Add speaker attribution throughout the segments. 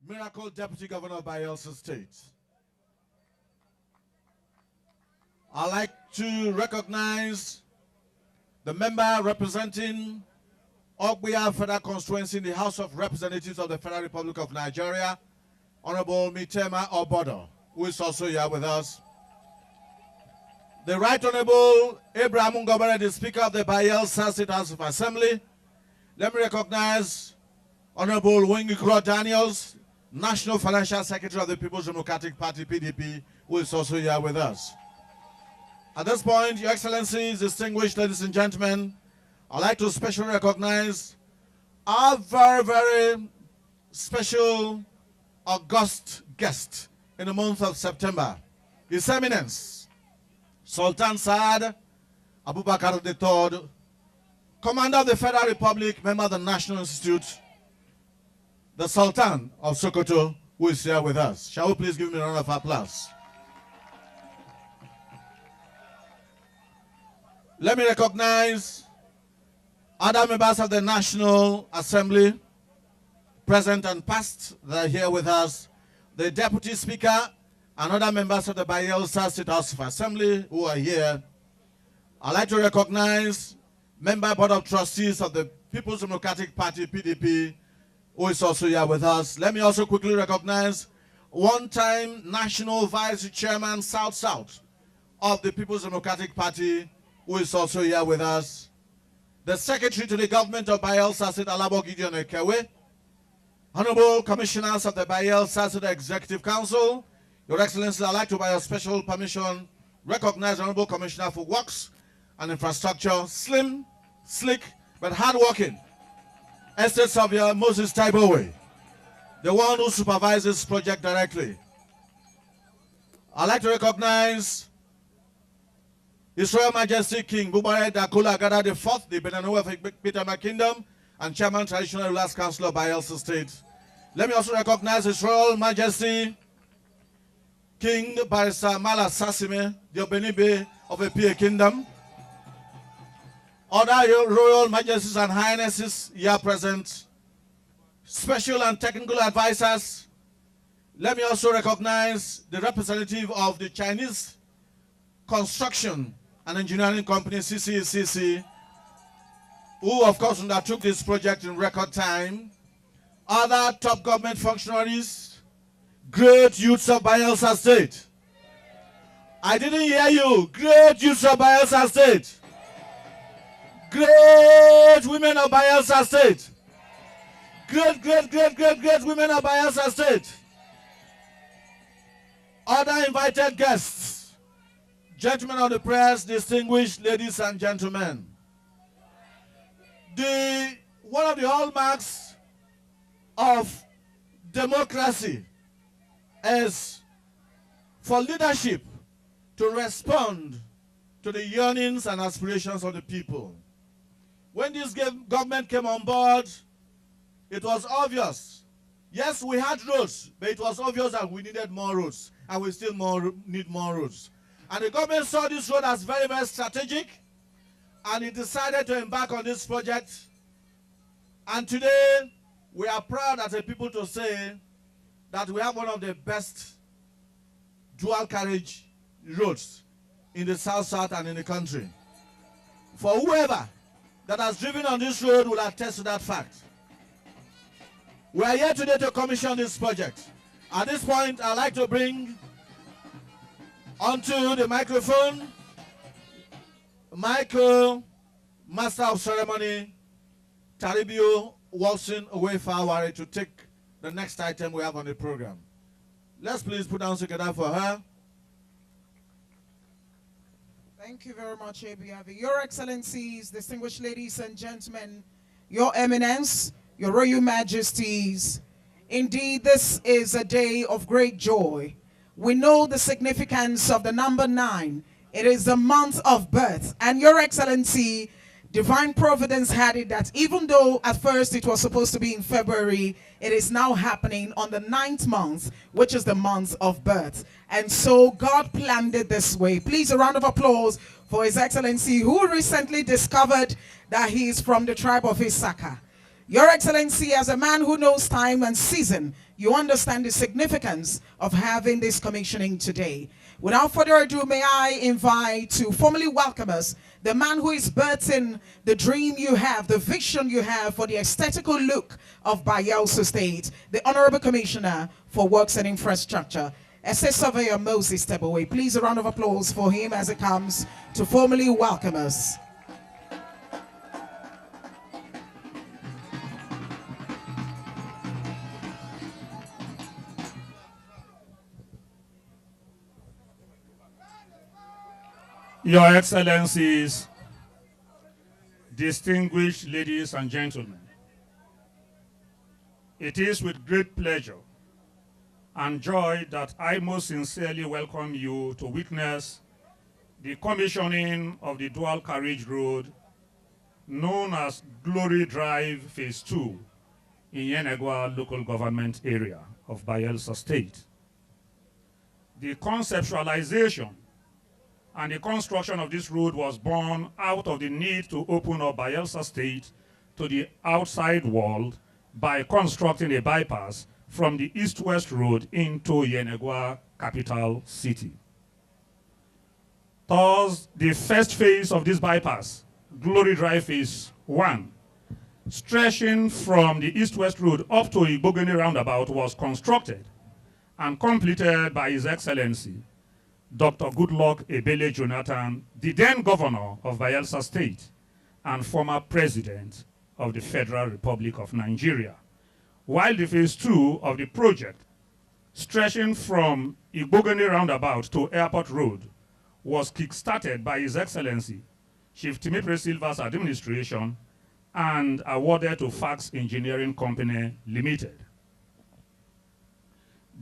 Speaker 1: Miracle Deputy Governor of Bayelsa State. I'd like to recognize the member representing Ogbuya Federal Constituency in the House of Representatives of the Federal Republic of Nigeria, Honorable Mitema Obodo, who is also here with us. The Right Honorable Abraham Ngobere, the Speaker of the Bayelsa State House of Assembly. Let me recognize Honorable Wingikro Daniels, National Financial Secretary of the People's Democratic Party, PDP, who is also here with us. At this point, Your Excellencies, distinguished ladies and gentlemen, I'd like to specially recognize our very, very special august guest in the month of September, His Eminence, Sultan Saad Abubakar III, Commander of the Federal Republic, member of the National Institute, the Sultan of Sokoto, who is here with us. Shall we please give him a round of applause? Let me recognize other members of the National Assembly, present and past, that are here with us, the Deputy Speaker and other members of the Bayelsa State House of Assembly who are here. I'd like to recognize Member Board of Trustees of the People's Democratic Party, PDP, who is also here with us. Let me also quickly recognize one-time National Vice Chairman South-South of the People's Democratic Party, who is also here with us. The Secretary to the Government of Bayelsa State, Alabo Gideon Ekewe. Honorable Commissioners of the Bayelsa State Executive Council. Your Excellency, I'd like to, by your special permission, recognize Honorable Commissioner for Works and Infrastructure, slim, slick, but hardworking, Estate Surveyor Moses Taibowe, the one who supervises this project directly. I'd like to recognize His Royal Majesty King Bubare Dakula Agada IV, the Benanu of Bitama Kingdom, and Chairman Traditional Rulers Council of Bayelsa State. Let me also recognize His Royal Majesty King Barrister Mala Sasime, the Obenibe of Epie Kingdom. Other Royal Majesties and Highnesses here present, special and technical advisors. Let me also recognize the representative of the Chinese Construction and Engineering Company, CCECC, who of course undertook this project in record time. Other top government functionaries, great youths of Bayelsa State. I didn't hear you. Great youths of Bayelsa State. Great women of Bayelsa State. Great women of Bayelsa State. Other invited guests, gentlemen of the press, distinguished ladies and gentlemen. One of the hallmarks of democracy is for leadership to respond to the yearnings and aspirations of the people. When this government came on board, it was obvious. Yes, we had roads, but it was obvious that we needed more roads, and we still need more roads. And the government saw this road as very, very strategic, and it decided to embark on this project. And today, we are proud as a people to say that we have one of the best dual carriage roads in the South and in the country. For whoever that has driven on this road will attest to that fact. We are here today to commission this project. At this point, I'd like to bring onto the microphone Michael, Master of Ceremony, Taribio Wilson Owefawari, to take the next item we have on the program. Let's please put down together for her.
Speaker 2: Thank you very much, Abiyavi. Your Excellencies, distinguished ladies and gentlemen, Your Eminence, Your Royal Majesties, indeed this is a day of great joy. We know the significance of the number 9. It is the month of birth. And Your Excellency, Divine Providence had it that even though at first it was supposed to be in February, it is now happening on the 9th month, which is the month of birth. And so God planned it this way. Please, a round of applause for His Excellency, who recently discovered that he is from the tribe of Issachar. Your Excellency, as a man who knows time and season, you understand the significance of having this commissioning today. Without further ado, may I invite to formally welcome us the man who is birthing the dream you have, the vision you have for the aesthetical look of Bayelsa State, the Honorable Commissioner for Works and Infrastructure, SA Surveyor Moses Tebowe. Please, a round of applause for him as he comes to formally welcome us.
Speaker 3: Your Excellencies, distinguished ladies and gentlemen, it is with great pleasure and joy that I most sincerely welcome you to witness the commissioning of the dual carriage road known as Glory Drive Phase 2 in Yenegua local government area of Bayelsa State. The conceptualization and the construction of this road was born out of the need to open up Bayelsa State to the outside world by constructing a bypass from the east-west road into Yenegua capital city. Thus, the first phase of this bypass, Glory Drive Phase 1, stretching from the east-west road up to Igbogeni roundabout, was constructed and completed by His Excellency Dr. Goodluck Ebele Jonathan, the then governor of Bayelsa State and former president of the Federal Republic of Nigeria, while the phase 2 of the project, stretching from Igbogeni roundabout to Airport Road, was kick-started by His Excellency Chief Timipre Silva's administration and awarded to Fax Engineering Company Limited.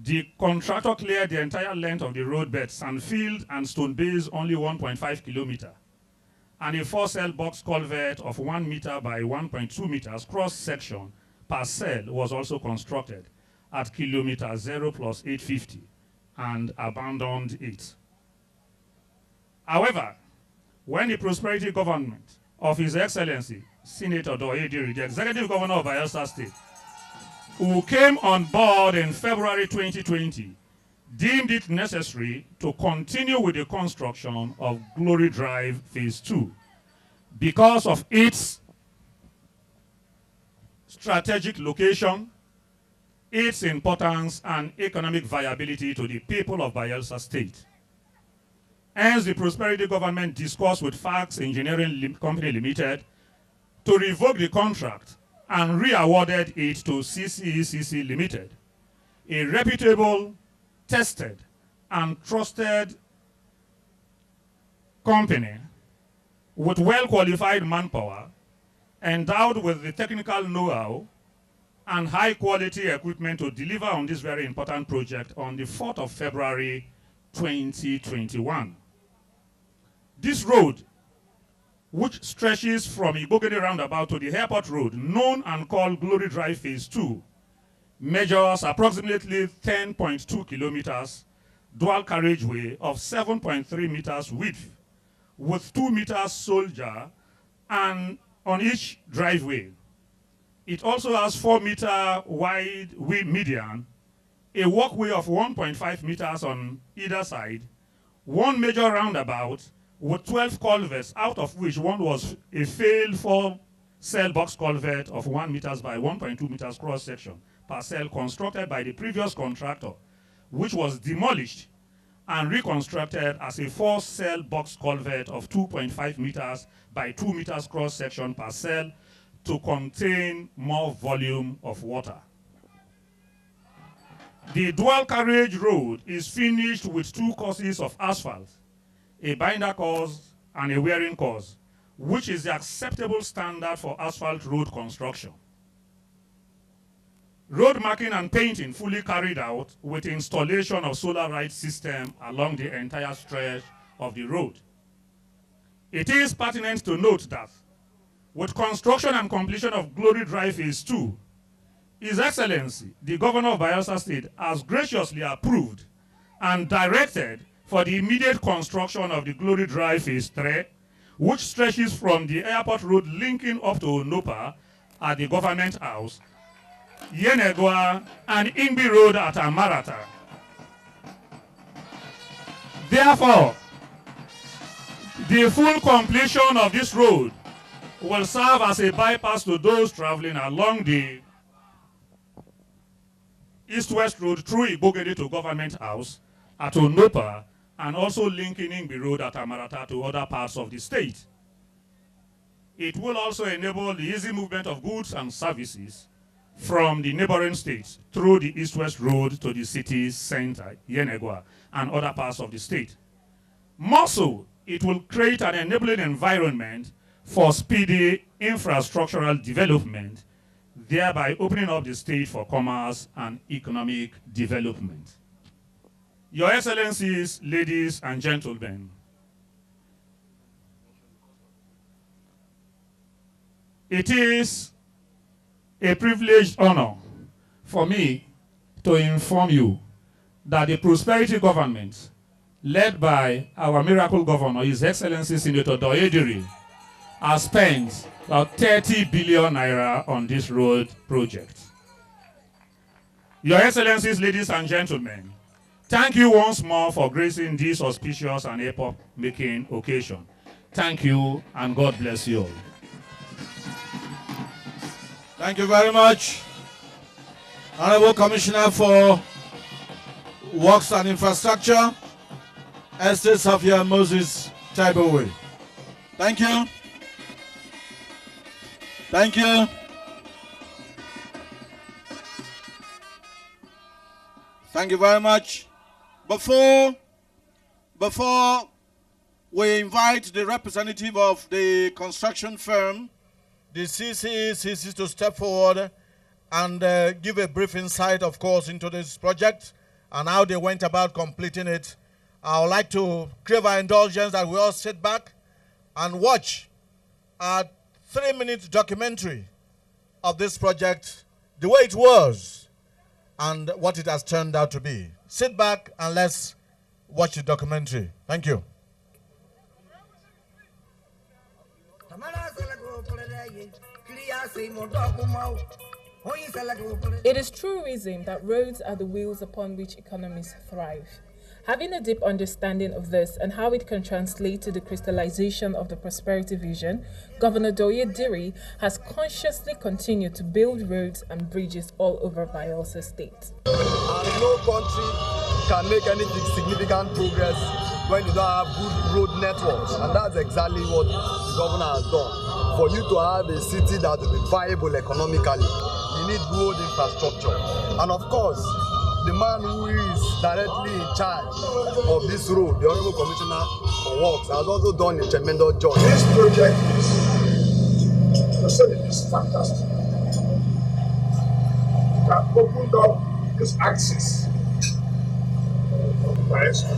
Speaker 3: The contractor cleared the entire length of the roadbed, sandfield and stone base only 1.5 kilometers, and a 4-cell box culvert of 1 meter by 1.2 meters cross-section per cell was also constructed at kilometer 0 plus 850 and abandoned it. However, when the prosperity government of His Excellency Senator Douye Diri, the executive governor of Bayelsa State, who came on board in February 2020, deemed it necessary to continue with the construction of Glory Drive Phase 2 because of its strategic location, its importance, and economic viability to the people of Bayelsa State. Hence, the prosperity government discussed with Fax Engineering Company Limited to revoke the contract and re-awarded it to CCECC Limited, a reputable, tested, and trusted company with well-qualified manpower, endowed with the technical know-how and high-quality equipment to deliver on this very important project on the 4th of February 2021. This road, which stretches from Igbogeni roundabout to the Airport Road, known and called Glory Drive Phase 2, measures approximately 10.2 kilometers, dual carriageway of 7.3 meters width, with 2 meters soldier and on each driveway. It also has 4-meter wide median, a walkway of 1.5 meters on either side, 1 major roundabout, with 12 culverts, out of which one was a failed 4-cell box culvert of 1 meters by 1.2 meters cross-section per cell, constructed by the previous contractor, which was demolished and reconstructed as a 4-cell box culvert of 2.5 meters by 2 meters cross-section per cell to contain more volume of water. The dual carriage road is finished with 2 courses of asphalt, a binder course and a wearing course, which is the acceptable standard for asphalt road construction. Road marking and painting fully carried out with installation of solar light system along the entire stretch of the road. It is pertinent to note that with construction and completion of Glory Drive Phase 2, His Excellency, the Governor of Bayelsa State, has graciously approved and directed for the immediate construction of the Glory Drive Phase 3, which stretches from the Airport Road linking up to Onopa at the Government House, Yenegua, and Ingbi Road at Amarata. Therefore, the full completion of this road will serve as a bypass to those traveling along the east-west road through Igbogede to Government House at Onopa, and also linking Ingbi Road at Amarata to other parts of the state. It will also enable the easy movement of goods and services from the neighboring states through the east-west road to the city's center, Yenegua, and other parts of the state. More so, it will create an enabling environment for speedy infrastructural development, thereby opening up the state for commerce and economic development. Your Excellencies, ladies and gentlemen, it is a privileged honor for me to inform you that the prosperity government led by our miracle governor, His Excellency Senator Douye Diri, has spent about 30 billion naira on this road project. Your Excellencies, ladies and gentlemen, thank you once more for gracing this auspicious and epoch-making occasion. Thank you, and God bless you all.
Speaker 1: Thank you very much, Honorable Commissioner for Works and Infrastructure, Estate Safia Moses Taibowe. Thank you. Thank you. Thank you very much. Before we invite the representative of the construction firm, the CCC, to step forward and give a brief insight, of course, into this project and how they went about completing it, I would like to crave our indulgence that we all sit back and watch a 3-minute documentary of this project, the way it was and what it has turned out to be. Sit back and let's watch the documentary. Thank you.
Speaker 4: It is truism that roads are the wheels upon which economies thrive. Having a deep understanding of this and how it can translate to the crystallization of the prosperity vision, Governor Douye Diri has consciously continued to build roads and bridges all over Bayelsa State.
Speaker 5: And no country can make any significant progress when you don't have good road networks, and that's exactly what the governor has done. For you to have a city that will be viable economically, you need road infrastructure. And of course, the man who is directly in charge of this road, the Honorable Commissioner for Works, has also done a tremendous job.
Speaker 6: This project is fantastic. It has opened up this access of Bayelsa.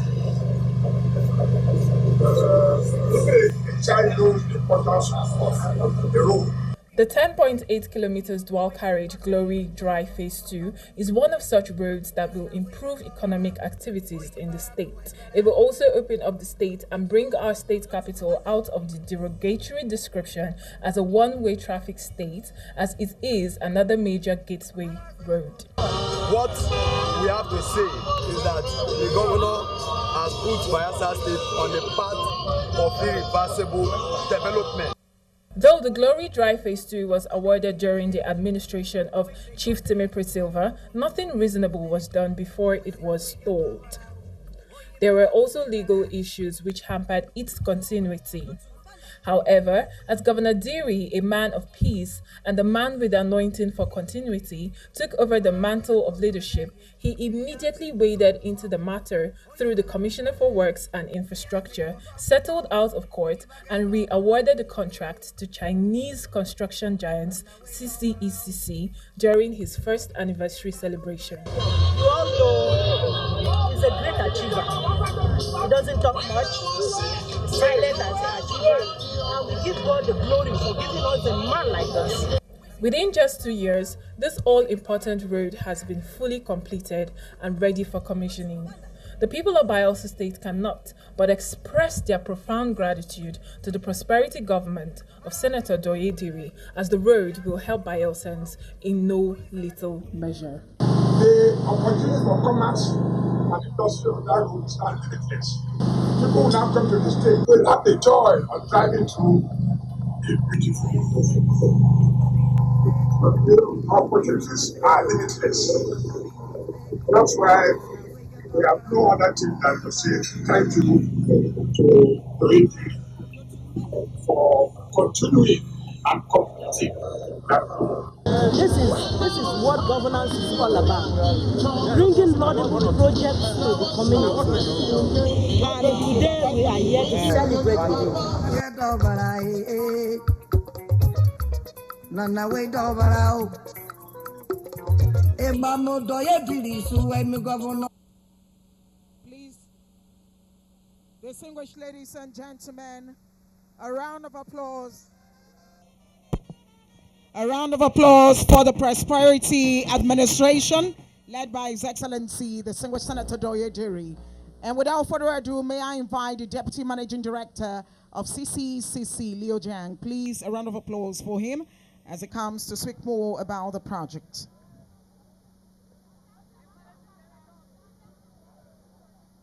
Speaker 6: The child knows the importance of the road.
Speaker 4: The 10.8 kilometers dual carriage Glory Drive Phase 2 is one of such roads that will improve economic activities in the state. It will also open up the state and bring our state capital out of the derogatory description as a one-way traffic state, as it is another major gateway road.
Speaker 5: What we have to say is that the governor has put Bayelsa State on the path of irreversible development.
Speaker 4: Though the Glory Drive Phase 2 was awarded during the administration of Chief Timothy Silva, nothing reasonable was done before it was stalled. There were also legal issues which hampered its continuity. However, as Governor Diri, a man of peace and the man with the anointing for continuity, took over the mantle of leadership, he immediately waded into the matter through the Commissioner for Works and Infrastructure, settled out of court, and re-awarded the contract to Chinese construction giants CCECC during his first anniversary celebration.
Speaker 7: You all know he's a great achiever. He doesn't talk much, silent as an achiever. And we give God the glory for giving us a man like us.
Speaker 4: Within just 2 years, this all-important road has been fully completed and ready for commissioning. The people of Bayelsa State cannot but express their profound gratitude to the prosperity government of Senator Douye Diri, as the road will help Bayelsans in no little measure.
Speaker 6: The opportunities for commerce and industry on that road are limitless. People will now come to the state will have the joy of driving through a beautiful the opportunities are limitless. That's why we have no other thing than to say thank you to Douye for continuing and completing that road.
Speaker 7: This is what governance is all about. Bringing laudable projects to the community. And today we are here to celebrate with
Speaker 2: Please, distinguished ladies and gentlemen, a round of applause. A round of applause for the Prosperity Administration, led by His Excellency, the distinguished Senator Douye Diri. And without further ado, may I invite the Deputy Managing Director of CCCC, Leo Jiang. Please, a round of applause for him as he comes to speak more about the project.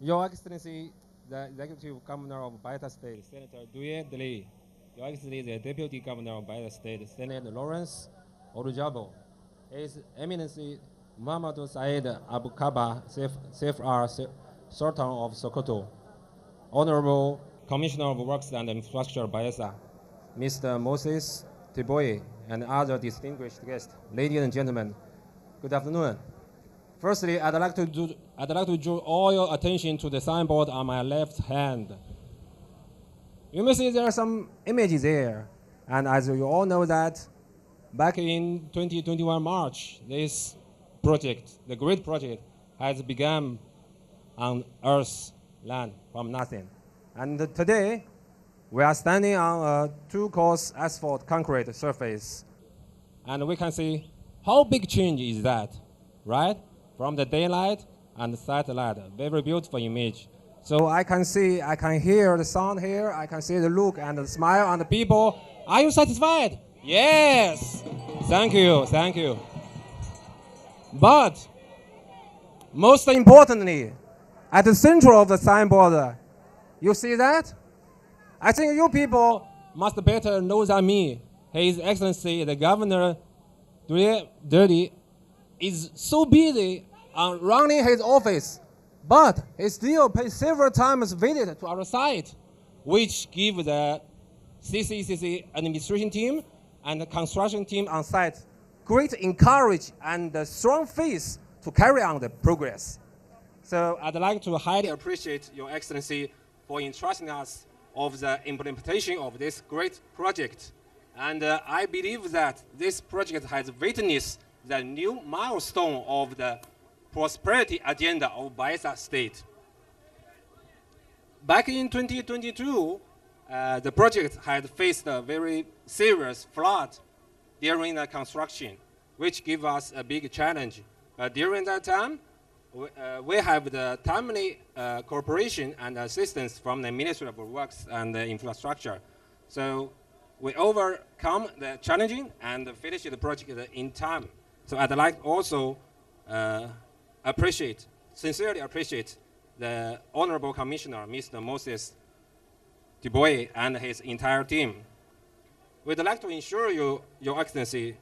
Speaker 8: Your Excellency, the Executive Governor of Bayelsa State, Senator Douye Diri, Your Excellency, the Deputy Governor of Bayelsa State, Senator Lawrence Olujabo, His Eminency Muhammad Said Abubakar, CFR, Sultan of Sokoto, Honorable Commissioner of Works and Infrastructure Bayelsa, Mr. Moses Duoye, and other distinguished guests, ladies and gentlemen, good afternoon. Firstly, I'd like to draw all your attention to the signboard on my left hand. You may see there are some images there, and as you all know that, back in 2021 March, this project, the great project, has begun on Earth's land from nothing. And today, we are standing on a two-course asphalt concrete surface, and we can see how big change is that, right? From the daylight and the satellite, very beautiful image. So I can see, I can hear the sound here, I can see the look and the smile on the people. Are you satisfied? Yes! Thank you, thank you. But, most importantly, at the center of the signboard, you see that? I think you people must better know than me. His Excellency, the Governor Douye Diri, is so busy on running his office, but he still pays several times visit to our site, which give the CCCC administration team and the construction team on site great encourage and strong faith to carry on the progress. So I'd like to highly appreciate Your Excellency for entrusting us of the implementation of this great project. And I believe that this project has witnessed the new milestone of the prosperity agenda of Bayelsa State. Back in 2022, the project had faced a very serious flood during the construction, which gave us a big challenge. During that time, we have the timely cooperation and assistance from the Ministry of Works and Infrastructure. So we overcome the challenging and finish the project in time. So I'd like also sincerely appreciate the Honorable Commissioner, Mr. Moses Duoye, and his entire team. We'd like to ensure you, Your Excellency,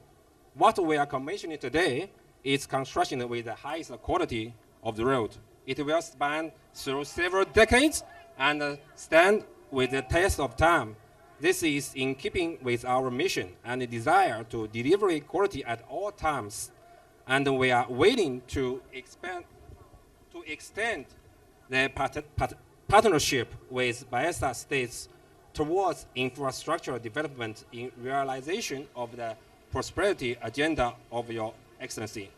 Speaker 8: what we are commissioning today is construction with the highest quality of the road. It will span through several decades and stand with the test of time. This is in keeping with our mission and the desire to deliver quality at all times. And we are willing to extend the partnership with Bayelsa States towards infrastructure development in realization of the prosperity agenda of Your Excellency.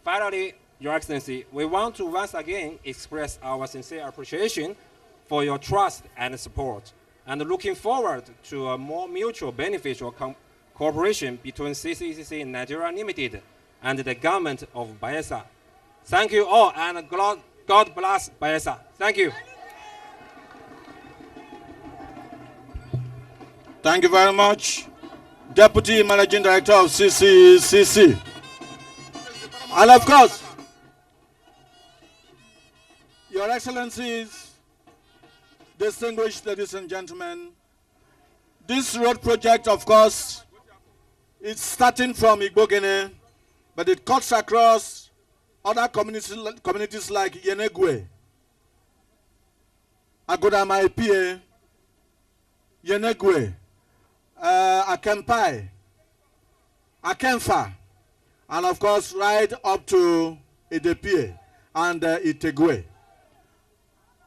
Speaker 8: Finally, Your Excellency, we want to once again express our sincere appreciation for your trust and support, and looking forward to a more mutual beneficial cooperation between CCCC Nigeria Limited and the government of Bayelsa. Thank you all, and God God bless Bayelsa. Thank you.
Speaker 1: Thank you very much. Deputy Managing Director of CCCC. And of course, Your Excellencies, distinguished ladies and gentlemen, this road project, of course, is starting from Igbogene, but it cuts across other communities like Yenegwe, Agodamaipie, Yenegwe, Akempai, Akemfa, and of course right up to Idepie and Itegwe.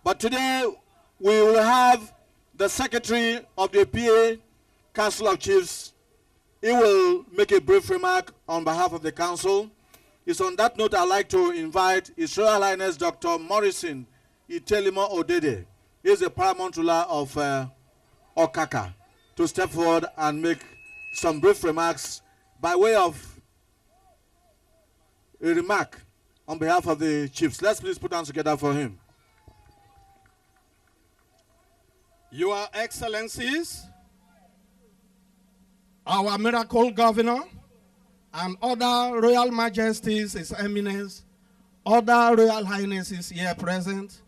Speaker 1: But today we will have the Secretary of the PA Council of Chiefs. He will make a brief remark on behalf of the Council. It's on that note I'd like to invite His Royal Highness Dr. Morrison Itelimo Odede. He is the paramount ruler of Okaka, to step forward and make some brief remarks by way of a remark on behalf of the chiefs. Let's please put hands together for him.
Speaker 9: Your Excellencies, our miracle governor, and other royal majesties, His Eminence, other royal highnesses here present,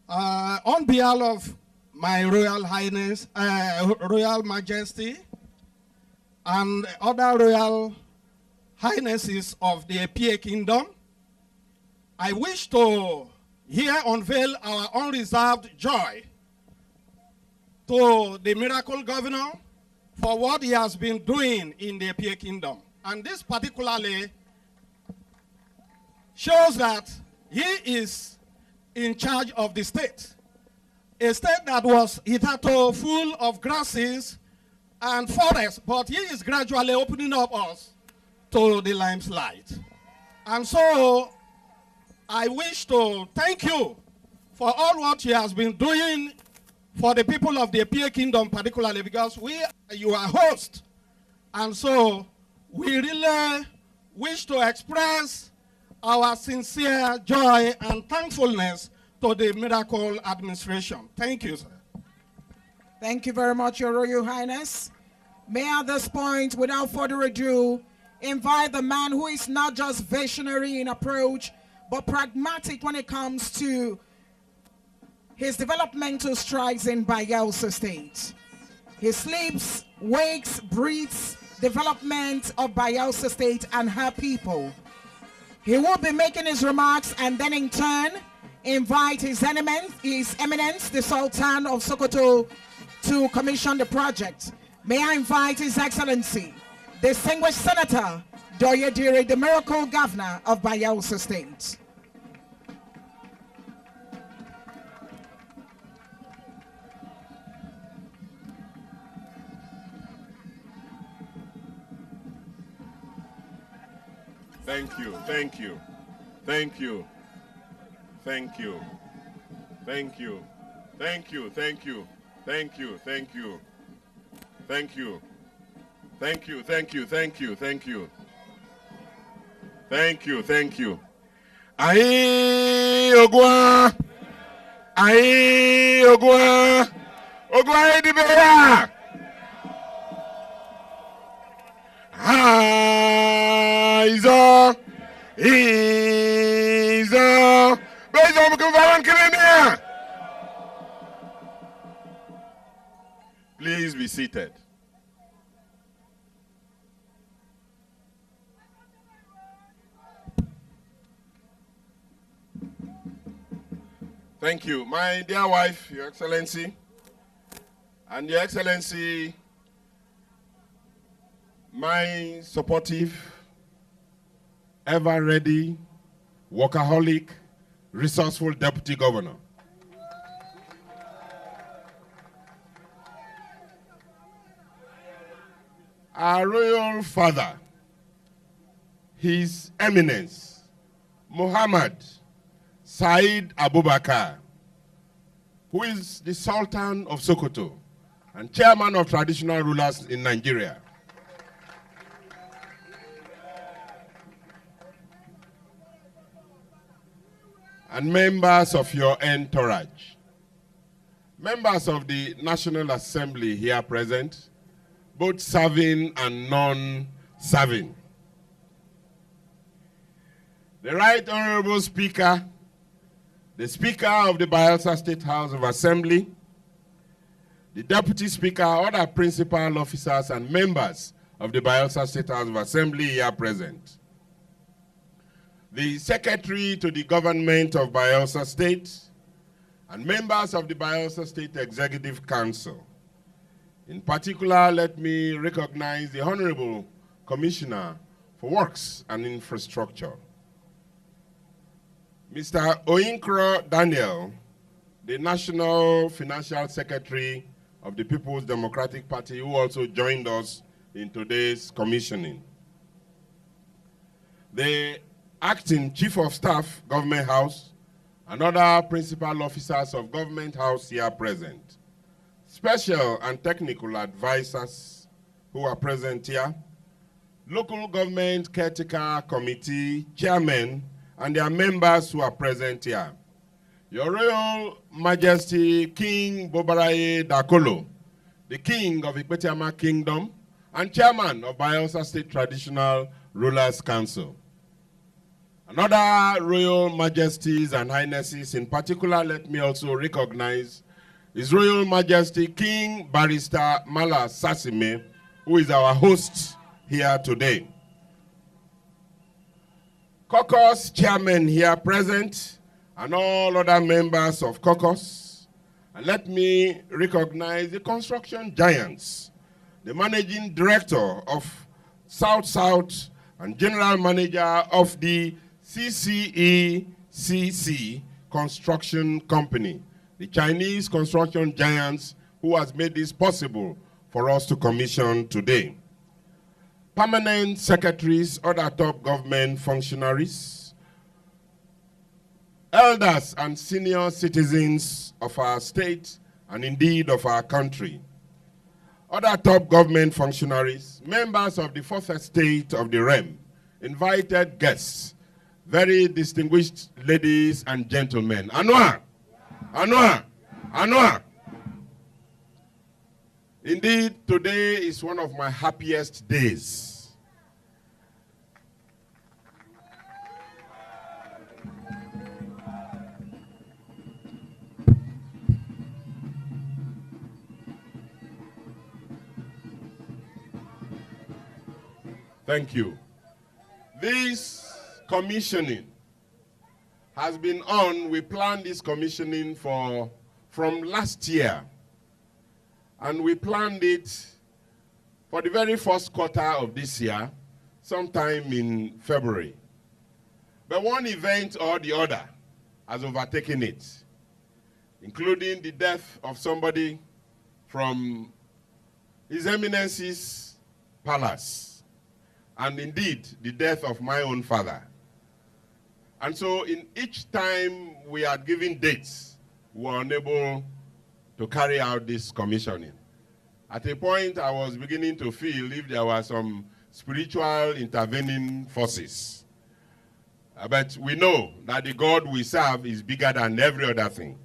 Speaker 9: on behalf of my royal highness, royal majesty, and other royal highnesses of the PA kingdom, I wish to here unveil our unreserved joy to the miracle governor for what he has been doing in the PA kingdom. And this particularly shows that he is in charge of the state. A state that was hitherto full of grasses and forests, but he is gradually opening up us to the limelight. And so I wish to thank you for all what he has been doing for the people of the PA kingdom particularly, because you are host. And so we really wish to express our sincere joy and thankfulness to the miracle administration. Thank you, sir.
Speaker 2: Thank you very much, Your Royal Highness. May I at this point, without further ado, invite the man who is not just visionary in approach, but pragmatic when it comes to his developmental strides in Bayelsa State. He sleeps, wakes, breathes development of Bayelsa State and her people. He will be making his remarks and then in turn invite His Eminence, the Sultan of Sokoto, to commission the project. May I invite His Excellency, distinguished Senator Douye Diri, the miracle governor of Bayelsa State.
Speaker 10: Thank you, thank you, thank you, thank you, thank you, thank you, thank you, thank you, thank you, thank you, thank you, thank you, thank you, thank you, thank you, thank you. Aye, Ogwa, aye, Ogwa, Ogwa Edibeya. Izo, please be seated. Thank you, my dear wife, Your Excellency, and Your Excellency, my supportive, ever-ready, workaholic, resourceful Deputy Governor. Our Royal Father, His Eminence, Muhammad Said Abubakar, who is the Sultan of Sokoto and Chairman of Traditional Rulers in Nigeria. and members of your entourage, members of the National Assembly here present, both serving and non-serving, the Right Honorable Speaker, the Speaker of the Bayelsa State House of Assembly, the Deputy Speaker, other principal officers and members of the Bayelsa State House of Assembly here present, the Secretary to the Government of Bayelsa State, and members of the Bayelsa State Executive Council. In particular, let me recognize the Honorable Commissioner for Works and Infrastructure, Mr. Oyinkro Daniel, the National Financial Secretary of the People's Democratic Party, who also joined us in today's commissioning. The Acting Chief of Staff, Government House, and other principal officers of Government House here present. Special and technical advisors who are present here. Local Government Caretaker Committee Chairmen and their members who are present here. Your Royal Majesty King Bobaraye Dakolo, the King of Ikpetiama Kingdom and Chairman of Bayelsa State Traditional Rulers Council. Another Royal Majesties and Highnesses, in particular, let me also recognize His Royal Majesty King Barrister Mala Sasime, who is our host here today. Caucus Chairman here present, and all other members of Caucus. And let me recognize the construction giants, the Managing Director of South-South and General Manager of the CCECC Construction Company, the Chinese construction giants who has made this possible for us to commission today. Permanent secretaries, other top government functionaries, elders and senior citizens of our state and indeed of our country, other top government functionaries, members of the fourth estate of the realm, invited guests, very distinguished ladies and gentlemen. Anwa! Anwa! Anwa! Indeed, today is one of my happiest days. Thank you. This commissioning has been on. We planned this commissioning from last year. And we planned it for the very first quarter of this year, sometime in February. But one event or the other has overtaken it, including the death of somebody from His Eminence's palace, and indeed the death of my own father. And so in each time we had given dates, we were unable to carry out this commissioning. At a point, I was beginning to feel if there were some spiritual intervening forces. But we know that the God we serve is bigger than every other thing.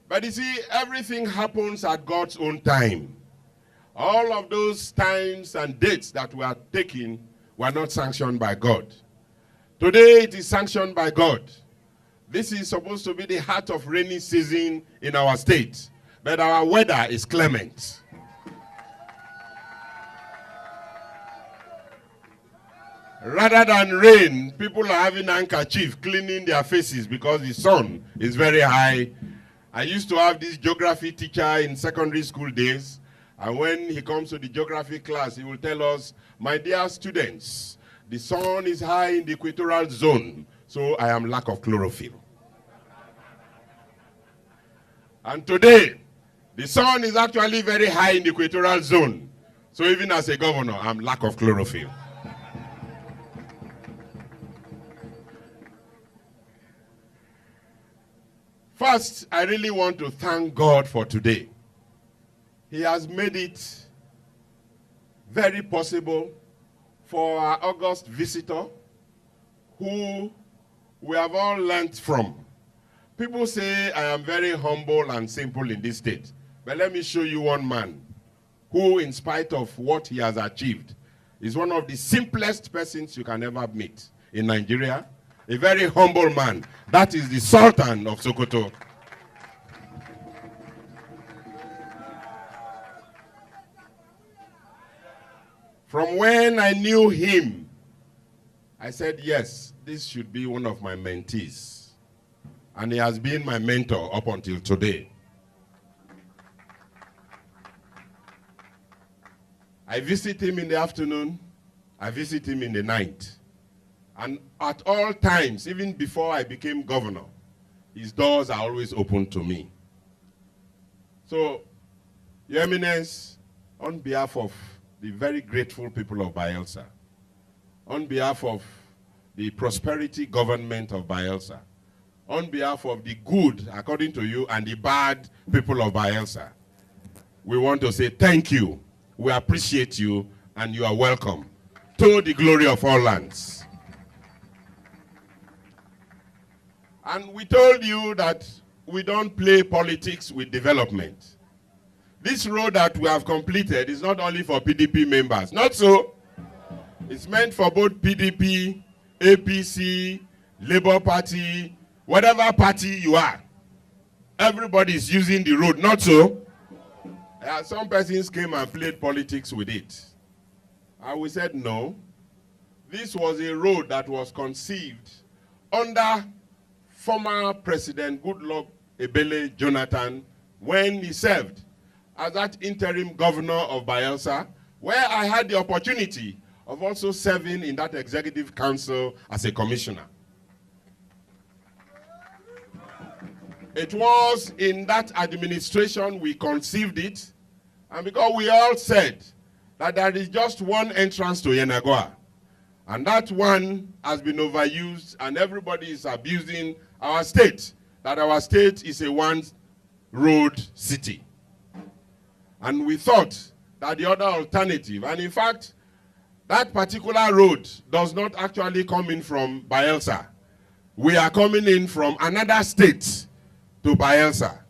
Speaker 10: But you see, everything happens at God's own time. All of those times and dates that were taken were not sanctioned by God. Today, it is sanctioned by God. This is supposed to be the heart of rainy season in our state, but our weather is clement. Rather than rain, people are having handkerchief cleaning their faces because the sun is very high. I used to have this geography teacher in secondary school days, and when he comes to the geography class, he will tell us, my dear students, the sun is high in the equatorial zone, so I am lack of chlorophyll. And today, the sun is actually very high in the equatorial zone. So even as a governor, I'm lack of chlorophyll. First, I really want to thank God for today. He has made it very possible for our august visitor, who we have all learnt from. People say I am very humble and simple in this state. But let me show you one man who, in spite of what he has achieved, is one of the simplest persons you can ever meet in Nigeria. A very humble man. That is the Sultan of Sokoto. From when I knew him, I said, yes, this should be one of my mentees. And he has been my mentor up until today. I visit him in the afternoon, I visit him in the night. And at all times, even before I became governor, his doors are always open to me. So, Your Eminence, on behalf of the very grateful people of Bayelsa, on behalf of the prosperity government of Bayelsa, on behalf of the good, according to you, and the bad people of Bayelsa, we want to say thank you. We appreciate you, and you are welcome to the glory of all lands. And we told you that we don't play politics with development. This road that we have completed is not only for PDP members. Not so. It's meant for both PDP, APC, Labour Party, whatever party you are. Everybody is using the road. Not so. Some persons came and played politics with it. And we said no. This was a road that was conceived under former President Goodluck Ebele Jonathan when he served as that interim governor of Bayelsa, where I had the opportunity of also serving in that executive council as a commissioner. It was in that administration we conceived it, and because we all said that there is just one entrance to Yenagoa, and that one has been overused, and everybody is abusing our state, that our state is a one-road city. And we thought that the other alternative, and in fact, that particular road does not actually come in from Bayelsa. We are coming in from another state to Bayelsa.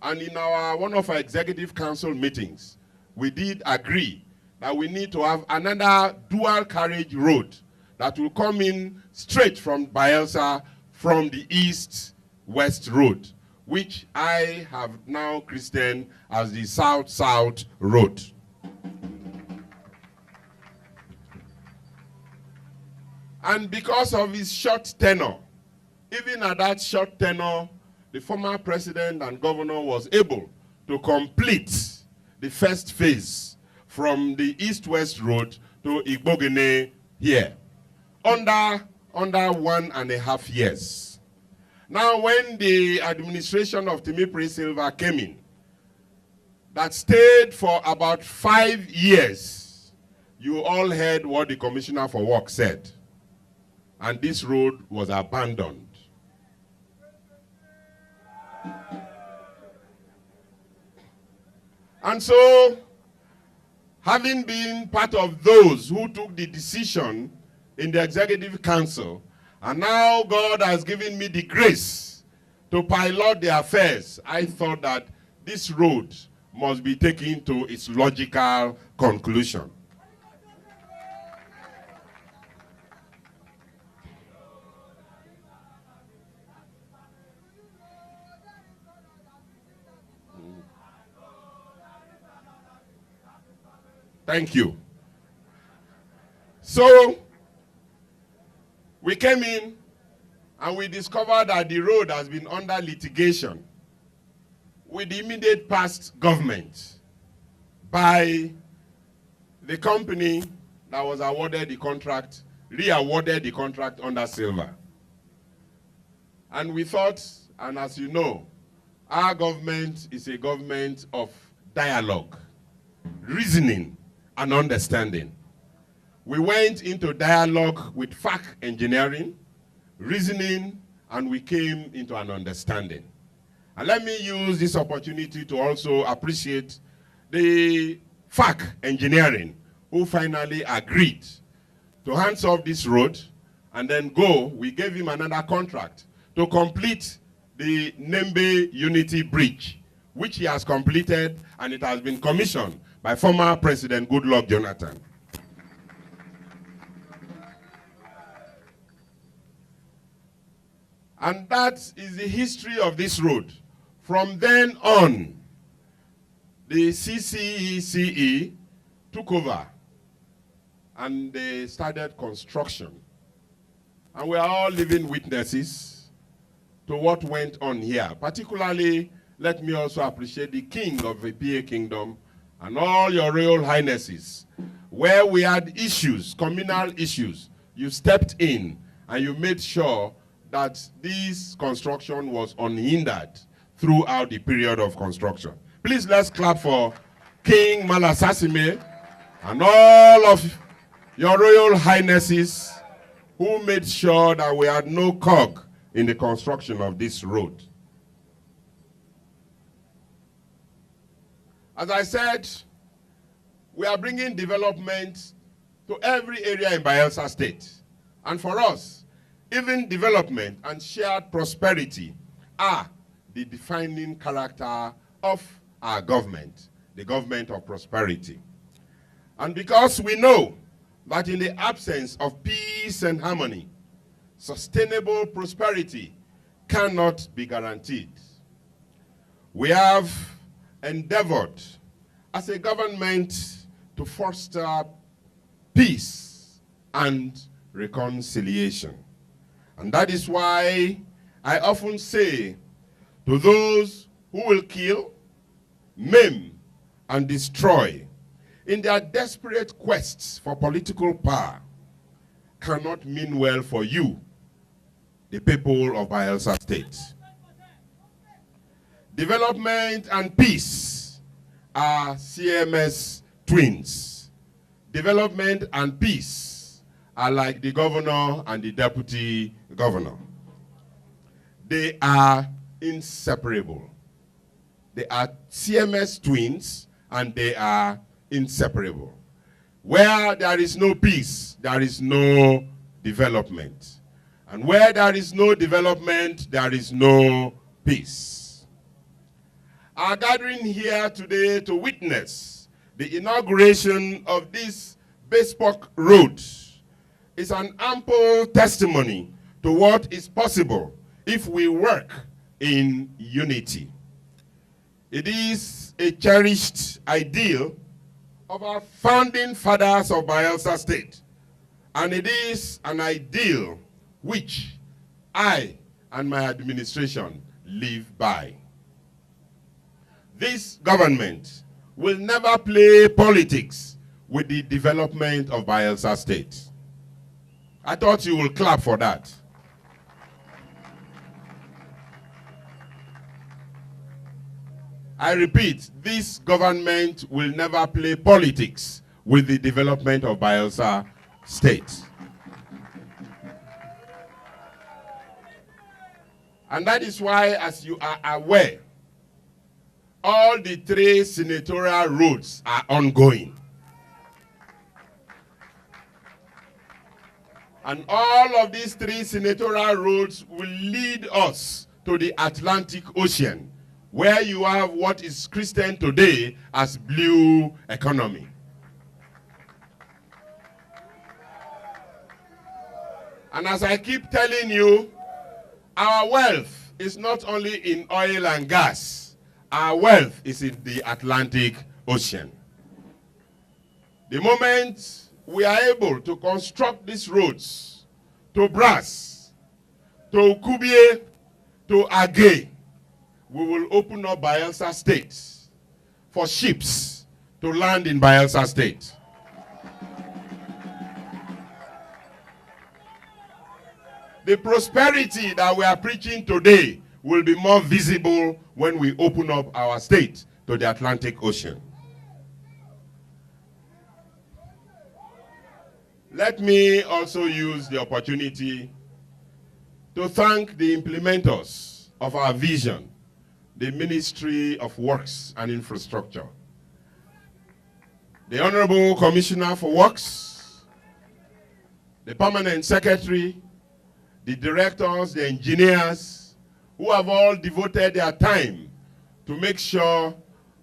Speaker 10: And in one of our executive council meetings, we did agree that we need to have another dual carriage road that will come in straight from Bayelsa from the east-west road, which I have now christened as the South-South Road. And because of his short tenure, even at that short tenure, the former president and governor was able to complete the first phase from the east-west road to Igbogene here, under 1.5 years. Now, when the administration of Timipri Silva came in, that stayed for about 5 years, you all heard what the Commissioner for Work said. And this road was abandoned. And so, having been part of those who took the decision in the Executive Council, and now God has given me the grace to pilot the affairs, I thought that this road must be taken to its logical conclusion. Thank you. So, we came in and we discovered that the road has been under litigation with the immediate past government by the company that was awarded the contract, re-awarded the contract under Silver. And we thought, and as you know, our government is a government of dialogue, reasoning, and understanding. We went into dialogue with FAC engineering, reasoning, and we came into an understanding. And let me use this opportunity to also appreciate the FAC engineering, who finally agreed to hands off this road and then go, we gave him another contract to complete the Nembe Unity Bridge, which he has completed, and it has been commissioned by former President Goodluck Jonathan. And that is the history of this road. From then on, the CCECE took over and they started construction. And we are all living witnesses to what went on here. Particularly, let me also appreciate the king of the PA Kingdom and all your royal highnesses. Where we had issues, communal issues, you stepped in and you made sure that this construction was unhindered throughout the period of construction. Please let's clap for King Malasasime and all of your royal highnesses who made sure that we had no cog in the construction of this road. As I said, we are bringing development to every area in Bayelsa State. And for us, even development and shared prosperity are the defining character of our government, the government of prosperity. And because we know that in the absence of peace and harmony, sustainable prosperity cannot be guaranteed, we have endeavored as a government to foster peace and reconciliation. And that is why I often say to those who will kill, maim, and destroy in their desperate quests for political power cannot mean well for you, the people of Bayelsa State. Development and peace are CMS twins. Development and peace are like the governor and the deputy governor. They are inseparable. They are CMS twins and they are inseparable. Where there is no peace, there is no development. And where there is no development, there is no peace. Our gathering here today to witness the inauguration of this bespoke road is an ample testimony to what is possible if we work in unity. It is a cherished ideal of our founding fathers of Bayelsa State, and it is an ideal which I and my administration live by. This government will never play politics with the development of Bayelsa State. I thought you will clap for that. I repeat, this government will never play politics with the development of Bayelsa State. And that is why, as you are aware, all the 3 senatorial roads are ongoing. And all of these 3 senatorial roads will lead us to the Atlantic Ocean, where you have what is christened today as blue economy. And as I keep telling you, our wealth is not only in oil and gas. Our wealth is in the Atlantic Ocean. The moment we are able to construct these roads to Brass, to Kubie, to Agay, we will open up Bayelsa State for ships to land in Bayelsa State. The prosperity that we are preaching today will be more visible when we open up our state to the Atlantic Ocean. Let me also use the opportunity to thank the implementers of our vision, the Ministry of Works and Infrastructure, the Honorable Commissioner for Works, the permanent secretary, the directors, the engineers, who have all devoted their time to make sure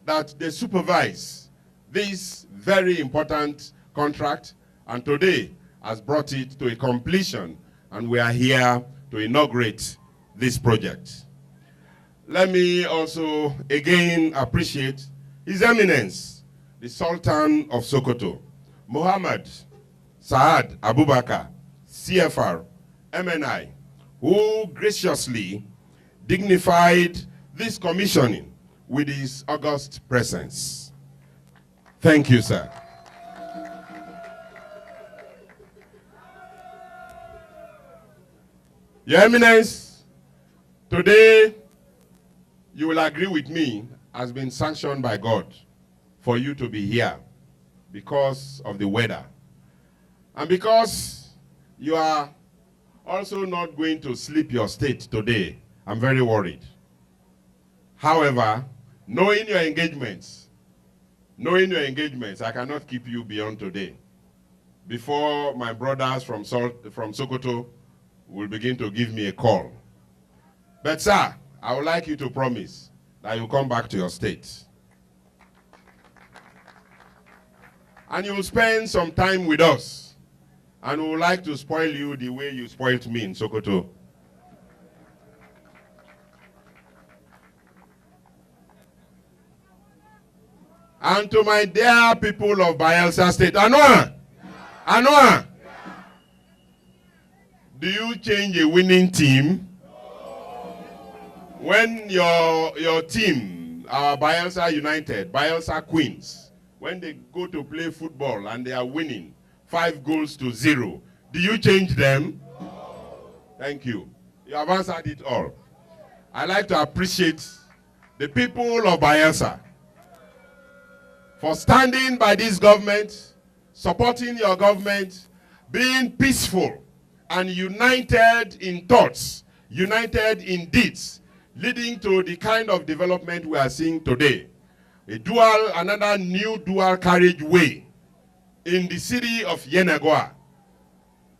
Speaker 10: that they supervise this very important contract, and today has brought it to a completion, and we are here to inaugurate this project. Let me also again appreciate His Eminence, the Sultan of Sokoto, Muhammad Saad Abubakar, CFR, MNI, who graciously dignified this commissioning with his august presence. Thank you, sir. Your Eminence, today you will agree with me, has been sanctioned by God for you to be here because of the weather. And because you are also not going to sleep your state today, I'm very worried. However, knowing your engagements, I cannot keep you beyond today. Before my brothers from Sokoto will begin to give me a call. But sir, I would like you to promise that you'll come back to your state. And you will spend some time with us. And we would like to spoil you the way you spoiled me in Sokoto. And to my dear people of Bayelsa State, Anoa, do you change a winning team? When your team, our Bayelsa United, Bayelsa Queens, when they go to play football and they are winning 5-0, do you change them? Thank you. You have answered it all. I'd like to appreciate the people of Bayelsa for standing by this government, supporting your government, being peaceful and united in thoughts, united in deeds, leading to the kind of development we are seeing today. Another new dual carriageway in the city of Yenagoa,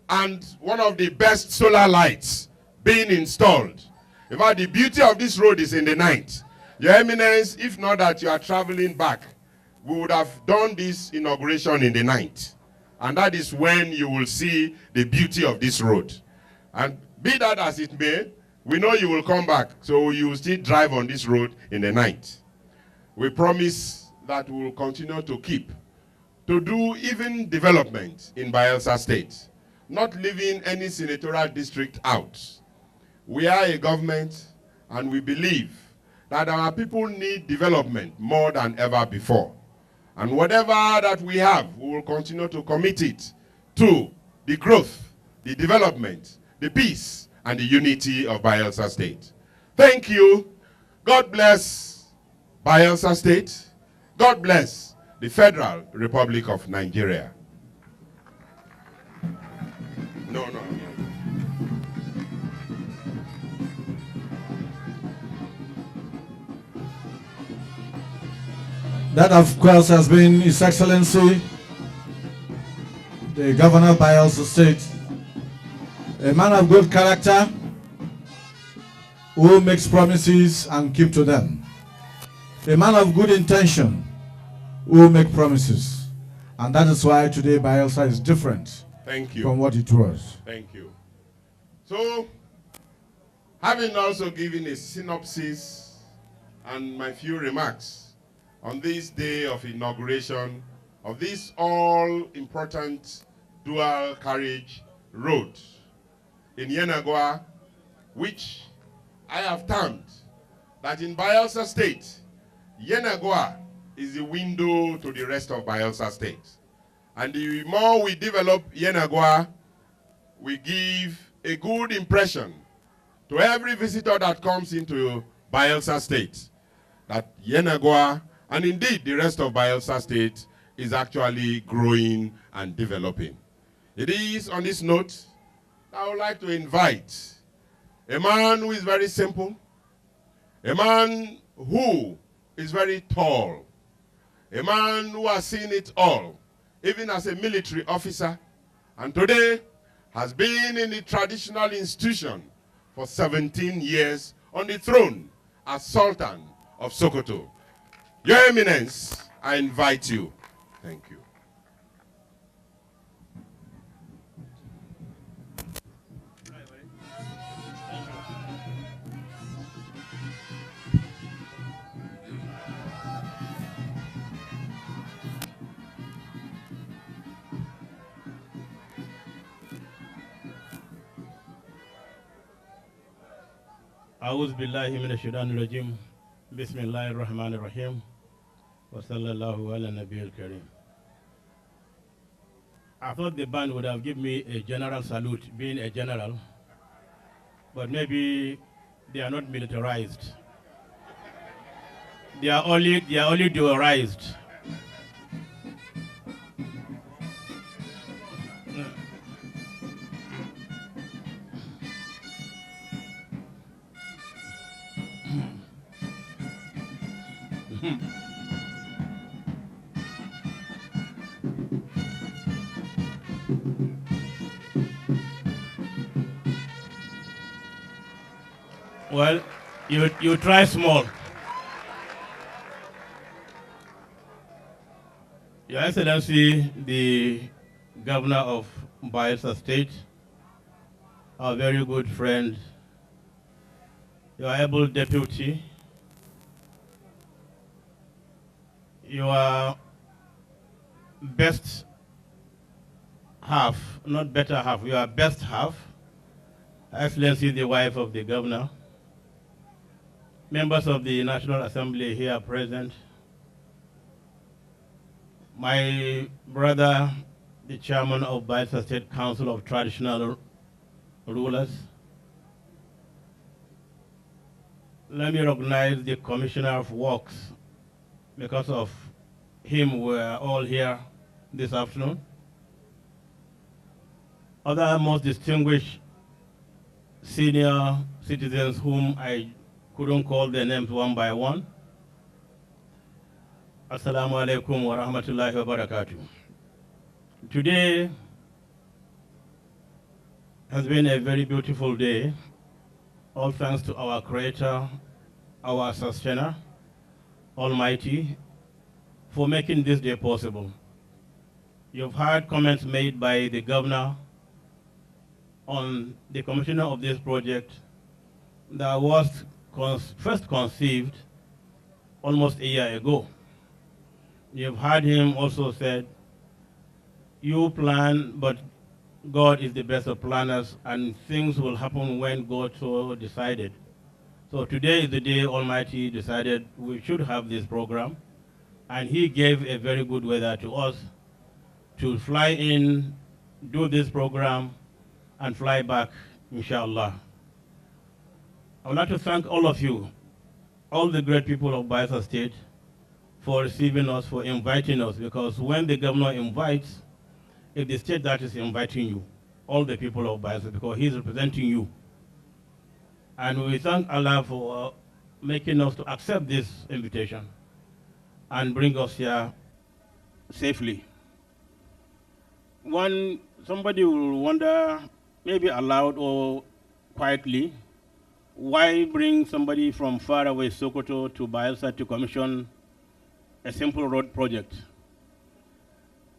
Speaker 10: and one of the best solar lights being installed. In fact, the beauty of this road is in the night. Your Eminence, if not that you are traveling back, we would have done this inauguration in the night. And that is when you will see the beauty of this road. And be that as it may, we know you will come back, so you will still drive on this road in the night. We promise that we will continue to do even development in Bayelsa State, not leaving any senatorial district out. We are a government, and we believe that our people need development more than ever before. And whatever that we have, we will continue to commit it to the growth, the development, the peace, and the unity of Bayelsa State. Thank you. God bless Bayelsa State. God bless the Federal Republic of Nigeria. No.
Speaker 1: That, of course, has been His Excellency, the Governor of Bayelsa State, a man of good character who makes promises and keep to them, a man of good intention who make promises, and that is why today Bayelsa is different.
Speaker 10: Thank you.
Speaker 1: From what it was.
Speaker 10: Thank you. So, having also given a synopsis and my few remarks on this day of inauguration of this all-important dual carriage road in Yenagoa, which I have termed that in Bayelsa State, Yenagoa is the window to the rest of Bayelsa State. And the more we develop Yenagoa, we give a good impression to every visitor that comes into Bayelsa State that Yenagoa, and indeed the rest of Bayelsa State, is actually growing and developing. It is on this note I would like to invite a man who is very simple, a man who is very tall, a man who has seen it all, even as a military officer. And today, has been in the traditional institution for 17 years on the throne as Sultan of Sokoto. Your Eminence, I invite you. Thank you.
Speaker 11: أعوذ بالله من الشيطان الرجيم بسم الله الرحمن الرحيم وصلى الله على النبي الكريم. I thought the band would have given me a general salute, being a general, but maybe they are not militarized. They are only duarized. Well, you try small. Your Excellency, the Governor of Bayelsa State, our very good friend, your able deputy, your best half, not better half, your best half, Excellency, the wife of the Governor, members of the National Assembly here present, my brother, the chairman of Bayelsa State Council of Traditional Rulers, let me recognize the Commissioner of Works. Because of him, we're all here this afternoon. Other most distinguished senior citizens whom I couldn't call their names one by one. Assalamu alaikum wa rahmatullahi wa barakatuh. Today has been a very beautiful day, all thanks to our Creator, our Sustainer, Almighty, for making this day possible. You've heard comments made by the Governor on the commissioner of this project that was first conceived almost a year ago. You've heard him also said, you plan, but God is the best of planners, and things will happen when God so decided. So today is the day Almighty decided we should have this program, and He gave a very good weather to us to fly in, do this program, and fly back, inshallah. I would like to thank all of you, all the great people of Bayelsa State, for receiving us, for inviting us, because when the governor invites, it's the state that is inviting you, all the people of Bayelsa, because he's representing you. And we thank Allah for making us to accept this invitation and bring us here safely. Somebody will wonder, maybe aloud or quietly, why bring somebody from far away Sokoto to Bayelsa to commission a simple road project?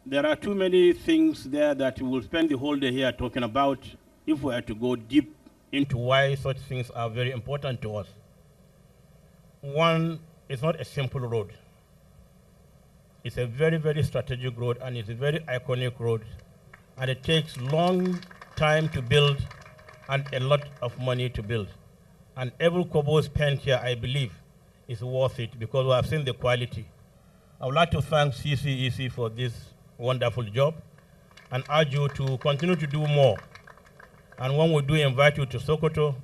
Speaker 11: There are too many things there that we will spend the whole day here talking about if we are to go deep into why such things are very important to us. One, it's not a simple road. It's a very, very strategic road, and it's a very iconic road, and it takes long time to build and a lot of money to build. And every kobo spent here, I believe, is worth it because we have seen the quality. I would like to thank CCEC for this wonderful job and urge you to continue to do more. And when we do invite you to Sokoto,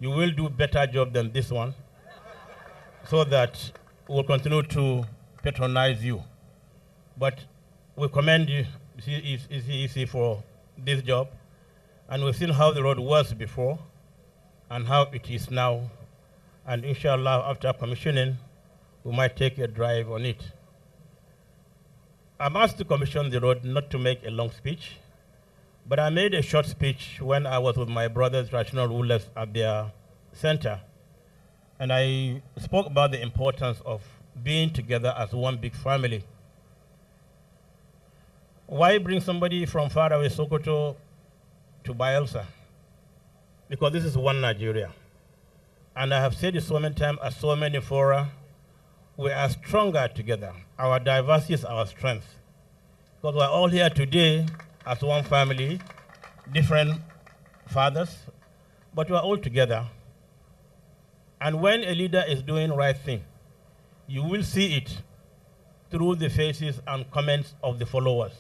Speaker 11: you will do better job than this one so that we'll continue to patronize you. But we commend you, CCEC, for this job. And we've seen how the road was before and how it is now. And inshallah, after commissioning, we might take a drive on it. I'm asked to commission the road not to make a long speech, But I made a short speech when I was with my brothers, traditional rulers at their center. And I spoke about the importance of being together as one big family. Why bring somebody from far away Sokoto to Bayelsa? Because this is one Nigeria. And I have said it so many times at so many fora, we are stronger together. Our diversity is our strength. Because we're all here today as one family, different fathers, but we're all together. And when a leader is doing the right thing, you will see it through the faces and comments of the followers.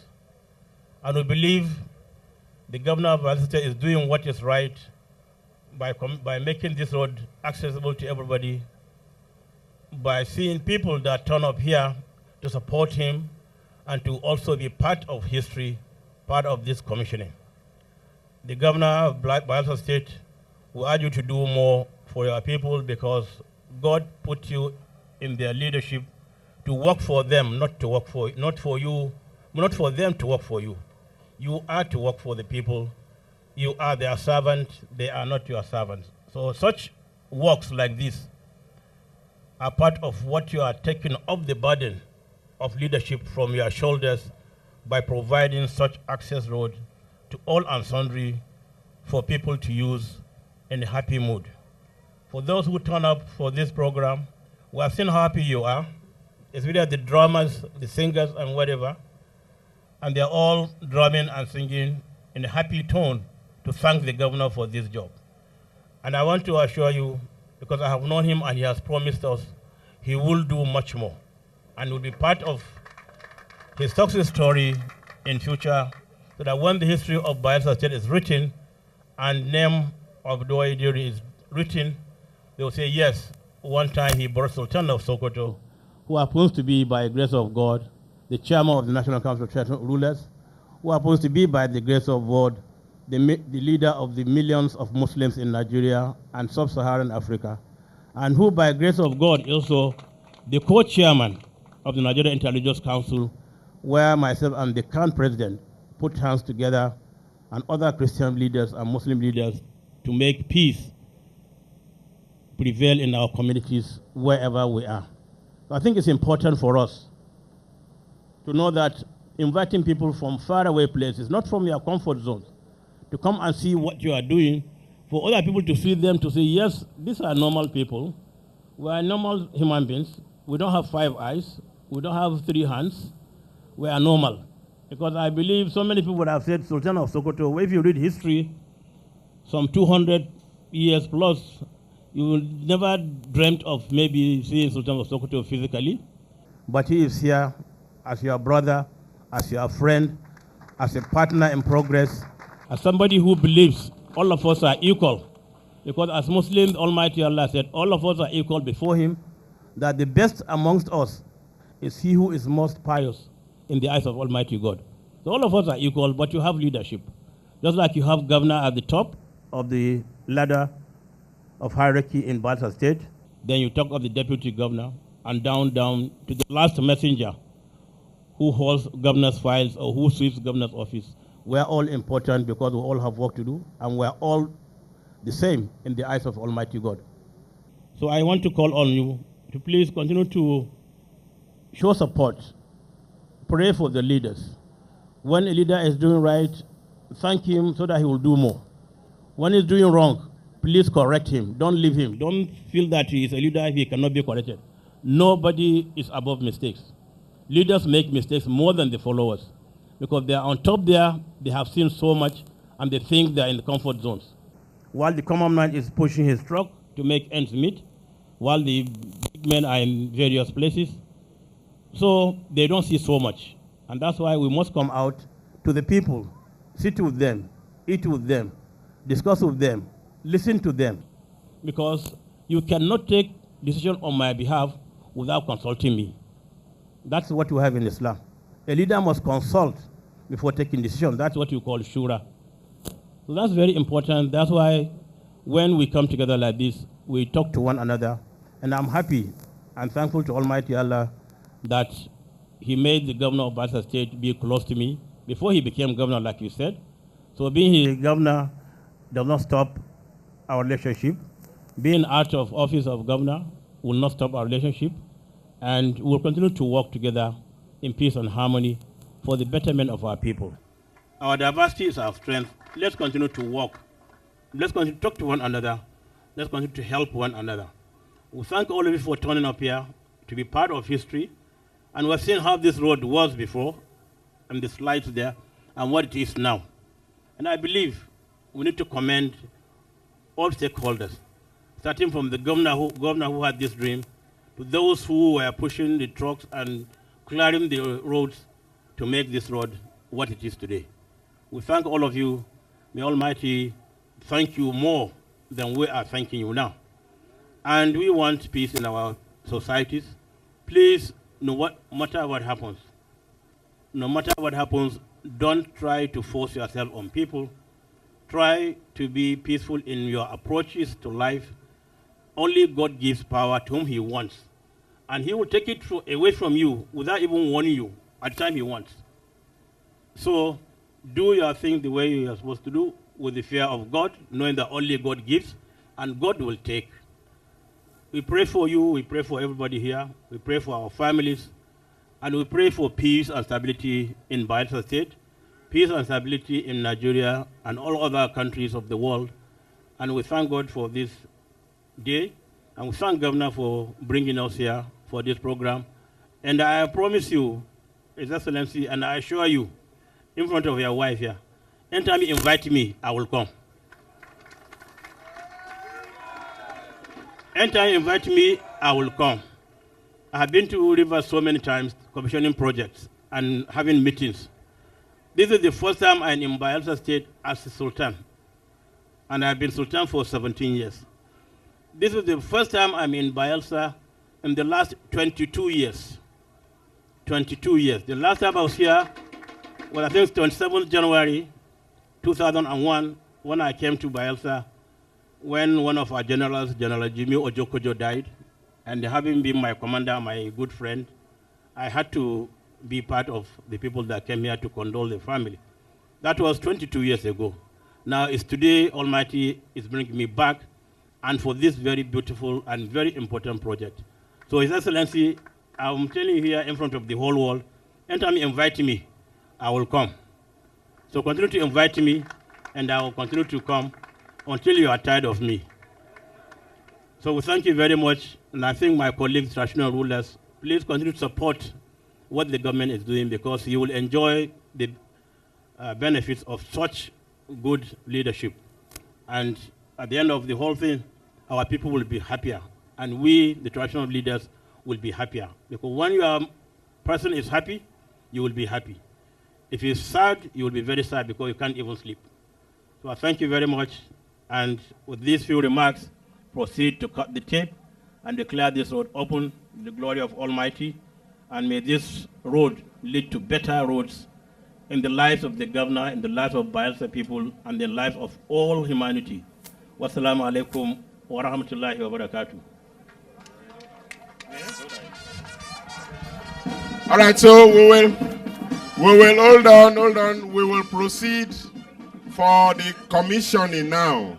Speaker 11: And we believe the governor of Bayelsa State is doing what is right by making this road accessible to everybody, by seeing people that turn up here to support him and to also be part of history, part of this commissioning. The governor of Bayelsa State will urge you to do more for your people because God put you in their leadership to work for them, not to work for, not for them to work for you. You are to work for the people. You are their servant, they are not your servants. So such works like this are part of what you are taking off the burden of leadership from your shoulders by providing such access road to all and sundry for people to use in a happy mood. For those who turn up for this program, we have seen how happy you are, especially the drummers, the singers, and whatever, and they're all drumming and singing in a happy tone to thank the governor for this job. And I want to assure you, because I have known him and he has promised us, he will do much more and will be part of his success story in future, so that when the history of Bayelsa State is written and name of Douye Diri is written, they will say, yes, one time he brought Sultan of Sokoto, who happens to be, by the grace of God, the chairman of the National Council of Traditional Rulers, who happens to be, by the grace of God, the leader of the millions of Muslims in Nigeria and sub-Saharan Africa, and who, by the grace of God, also the co-chairman of the Nigeria Interreligious Council, where myself and the current president put hands together, and other Christian leaders and Muslim leaders, to make peace prevail in our communities wherever we are. So I think it's important for us to know that inviting people from faraway places, not from your comfort zones, to come and see what you are doing, for other people to see them, to say, yes, these are normal people. We are normal human beings. We don't have 5 eyes. We don't have 3 hands. We are normal. Because I believe so many people would have said Sultan of Sokoto. If you read history, some 200 years plus, you never dreamt of maybe seeing Sultan of Sokoto physically. But he is here as your brother, as your friend, as a partner in progress, as somebody who believes all of us are equal. Because as Muslims, Almighty Allah said, all of us are equal before him, that the best amongst us is he who is most pious in the eyes of Almighty God. So all of us are equal, but you have leadership. Just like you have governor at the top of the ladder of hierarchy in Bayelsa State, then you talk of the deputy governor, and down to the last messenger who holds governor's files or who sweeps governor's office. We're all important because we all have work to do, and we're all the same in the eyes of Almighty God. So I want to call on you to please continue to show support. Pray for the leaders. When a leader is doing right, thank him so that he will do more. When he's doing wrong, please correct him. Don't leave him. Don't feel that he is a leader if he cannot be corrected. Nobody is above mistakes. Leaders make mistakes more than the followers because they are on top there, they have seen so much, and they think they are in the comfort zones. While the common man is pushing his truck to make ends meet, while the big men are in various places, so they don't see so much. And that's why we must come out to the people, sit with them, eat with them, discuss with them, listen to them. Because you cannot take decision on my behalf without consulting me. That's what we have in Islam. A leader must consult before taking decision. That's what you call shura. So that's very important. That's why when we come together like this, we talk to one another. And I'm happy and thankful to Almighty Allah that he made the governor of Bayelsa State be close to me before he became governor, like you said. So being here, governor does not stop our relationship. Being out of office of governor will not stop our relationship, and we will continue to work together in peace and harmony for the betterment of our people. Our diversity is our strength. Let's continue to work. Let's continue to talk to one another. Let's continue to help one another. We thank all of you for turning up here to be part of history, and we've seen how this road was before, and the slides there, and what it is now. And I believe we need to commend all stakeholders, starting from the governor who had this dream, to those who were pushing the trucks and clearing the roads to make this road what it is today. We thank all of you. May Almighty thank you more than we are thanking you now. And we want peace in our societies. Please, no matter what happens, don't try to force yourself on people. Try to be peaceful in your approaches to life. Only God gives power to whom he wants. And he will take it away from you without even warning you at the time he wants. So do your thing the way you are supposed to do, with the fear of God, knowing that only God gives, and God will take. We pray for you, we pray for everybody here, we pray for our families, and we pray for peace and stability in Bayelsa State, peace and stability in Nigeria and all other countries of the world. And we thank God for this day, and we thank Governor for bringing us here for this program. And I promise you, His Excellency, and I assure you, in front of your wife here, anytime you invite me, I will come. Anytime you invite me, I will come. I have been to Rivers so many times, commissioning projects and having meetings. This is the first time I'm in Bayelsa State as a Sultan, and I've been Sultan for 17 years. This is the first time I'm in Bayelsa in the last 22 years. 22 years. The last time I was here was, I think, 27th January 2001, when I came to Bayelsa, when one of our generals, General Jimmy Ojokojo, died. And having been my commander, my good friend, I had to be part of the people that came here to condole the family. That was 22 years ago. Now it's today Almighty is bringing me back, and for this very beautiful and very important project. So His Excellency, I'm telling you here in front of the whole world, anytime you invite me, I will come. So continue to invite me, and I will continue to come until you are tired of me. So we thank you very much, and I think my colleagues, traditional rulers, please continue to support what the government is doing, because you will enjoy the benefits of such good leadership. And at the end of the whole thing, our people will be happier, and we, the traditional leaders, will be happier. Because when your person is happy, you will be happy. If he's sad, you will be very sad because you can't even sleep. So I thank you very much, and with these few remarks, proceed to cut the tape and declare this road open in the glory of Almighty, and may this road lead to better roads in the lives of the governor, in the lives of Bayelsa people, and the lives of all humanity. Wassalamu alaikum wa rahmatullahi wa barakatuh.
Speaker 10: All right, so we will hold on. We will proceed for the commissioning now.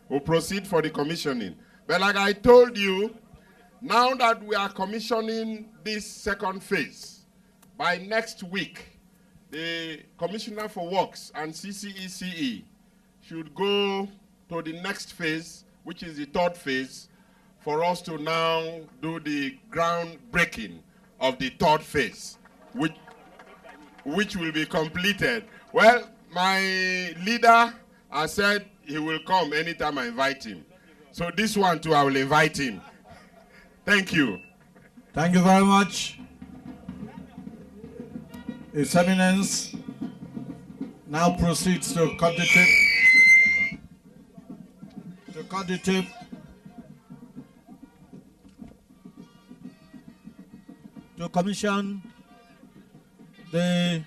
Speaker 10: We'll proceed for the commissioning. But like I told you, now that we are commissioning this second phase, by next week, the Commissioner for Works and CCECE should go to the next phase, which is the third phase, for us to now do the groundbreaking of the third phase, which will be completed. Well, my leader has said he will come anytime I invite him. So this one too, I will invite him. Thank you.
Speaker 1: Thank you very much. His Eminence now proceeds to cut the tape. To commission the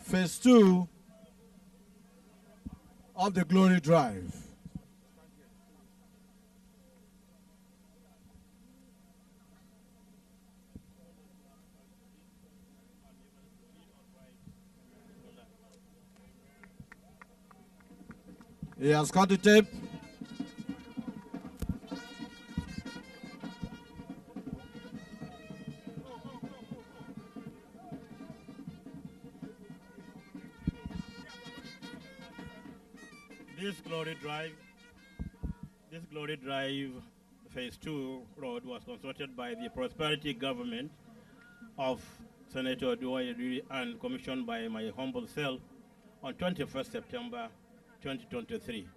Speaker 1: phase 2 of the Glory Drive. He has cut the tape.
Speaker 11: This Glory Drive Phase 2 road was constructed by the Prosperity Government of Senator Duoye Diri and commissioned by my humble self on 21st September 2023.